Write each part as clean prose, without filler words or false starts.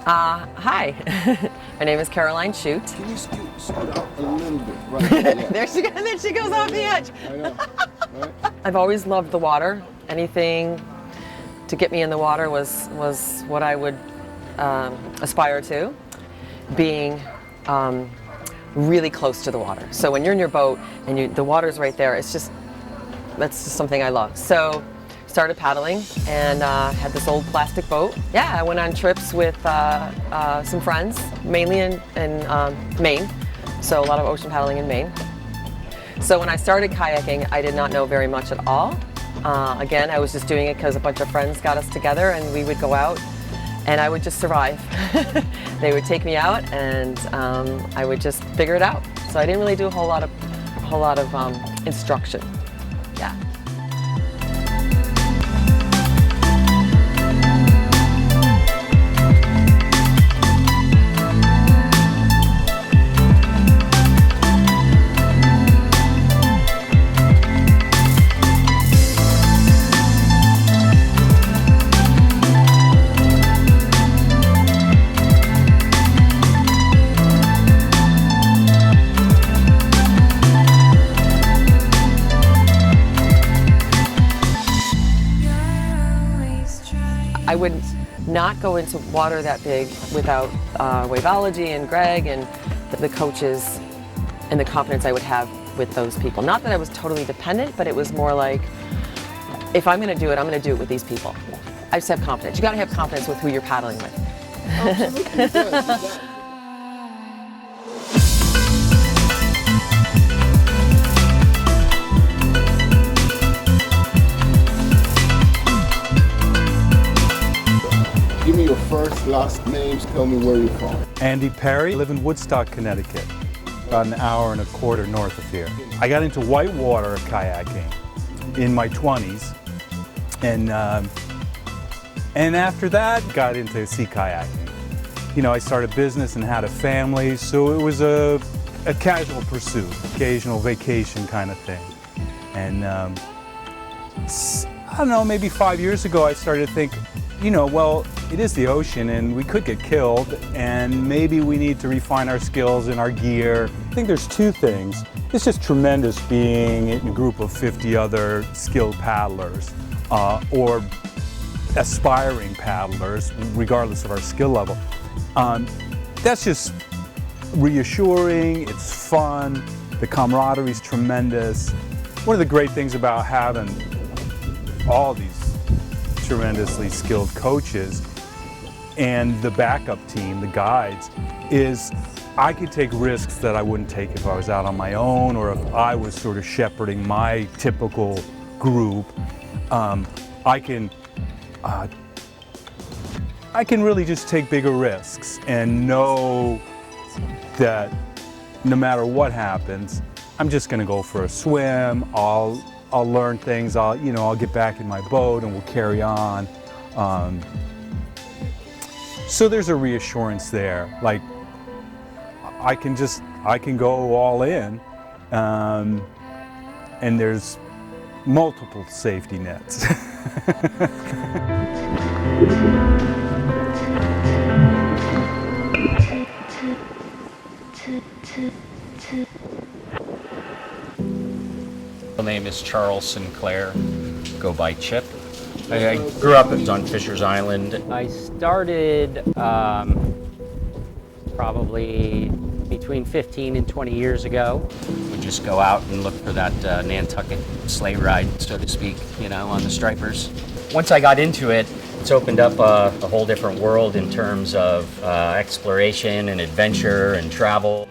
Hi, my name is Caroline Shute. Can you scoot out a little bit? Right. Yeah. There she goes, and then she goes off the edge. I know. Right? I've always loved the water. Anything to get me in the water was what I would aspire to, being really close to the water. So when you're in your boat and the water's right there, that's just something I love. So started paddling and had this old plastic boat. Yeah, I went on trips with some friends, mainly in Maine. So a lot of ocean paddling in Maine. So when I started kayaking, I did not know very much at all. Again, I was just doing it because a bunch of friends got us together and we would go out and I would just survive. They would take me out and I would just figure it out. So I didn't really do a whole lot of instruction. Yeah. I would not go into water that big without Waveology and Greg and the coaches and the confidence I would have with those people. Not that I was totally dependent, but it was more like, if I'm going to do it, I'm going to do it with these people. I just have confidence. You got to have confidence with who you're paddling with. Absolutely. It does. Give me your first, last names, tell me where you're from. Andy Perry, I live in Woodstock, Connecticut, about an hour and a quarter north of here. I got into whitewater kayaking in my 20s, and after that, got into sea kayaking. You know, I started business and had a family, so it was a casual pursuit, occasional vacation kind of thing. And I don't know, maybe 5 years ago, I started to think, you know, well, it is the ocean and we could get killed and maybe we need to refine our skills and our gear. I think there's two things. It's just tremendous being in a group of 50 other skilled paddlers or aspiring paddlers, regardless of our skill level. That's just reassuring, it's fun, the camaraderie is tremendous. One of the great things about having all these tremendously skilled coaches and the backup team, the guides, is I could take risks that I wouldn't take if I was out on my own or if I was sort of shepherding my typical group. I can really just take bigger risks and know that no matter what happens, I'm just going to go for a swim. I'll learn things. I'll get back in my boat and we'll carry on. So there's a reassurance there. Like I can go all in, and there's multiple safety nets. My name is Charles Sinclair, go by Chip. I grew up on Fisher's Island. I started probably between 15 and 20 years ago. We just go out and look for that Nantucket sleigh ride, so to speak, you know, on the stripers. Once I got into it, it's opened up a whole different world in terms of exploration and adventure and travel.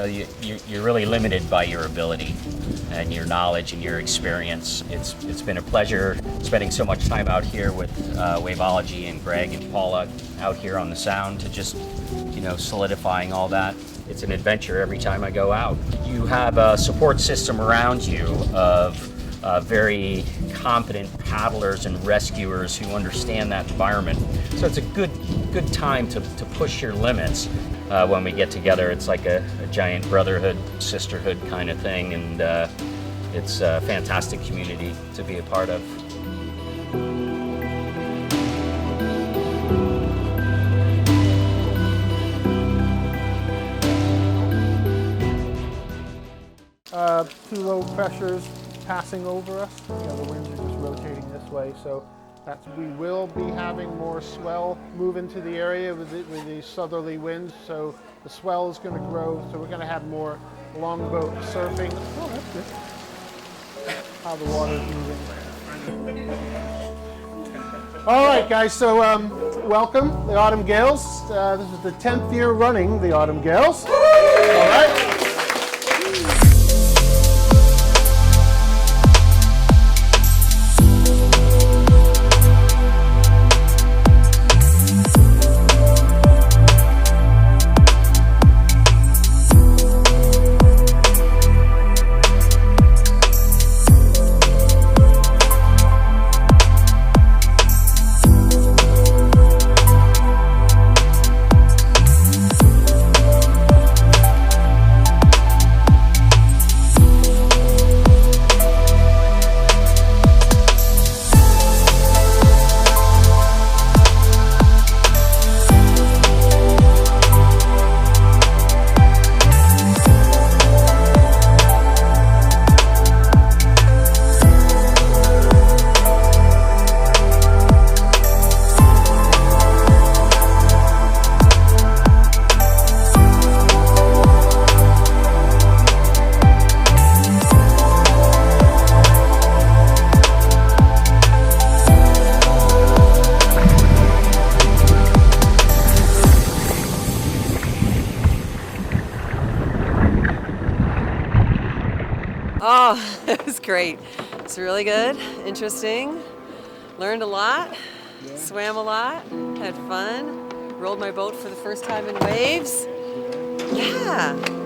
know, you're really limited by your ability and your knowledge and your experience. It's been a pleasure spending so much time out here with Waveology and Greg and Paula out here on the Sound to just, you know, solidifying all that. It's an adventure every time I go out. You have a support system around you of very competent paddlers and rescuers who understand that environment. So it's a good time to push your limits. When we get together, it's like a giant brotherhood, sisterhood kind of thing, and it's a fantastic community to be a part of. Two low pressures passing over us. The other winds are just rotating this way, so we will be having more swell move into the area with these southerly winds. So the swell is going to grow. So we're going to have more longboat surfing. Oh, that's good. How the water is moving. All right, guys. So welcome the Autumn Gales. This is the 10th year running the Autumn Gales. All right. Oh, it was great. It's really good, interesting. Learned a lot, swam a lot, had fun, rolled my boat for the first time in waves. Yeah.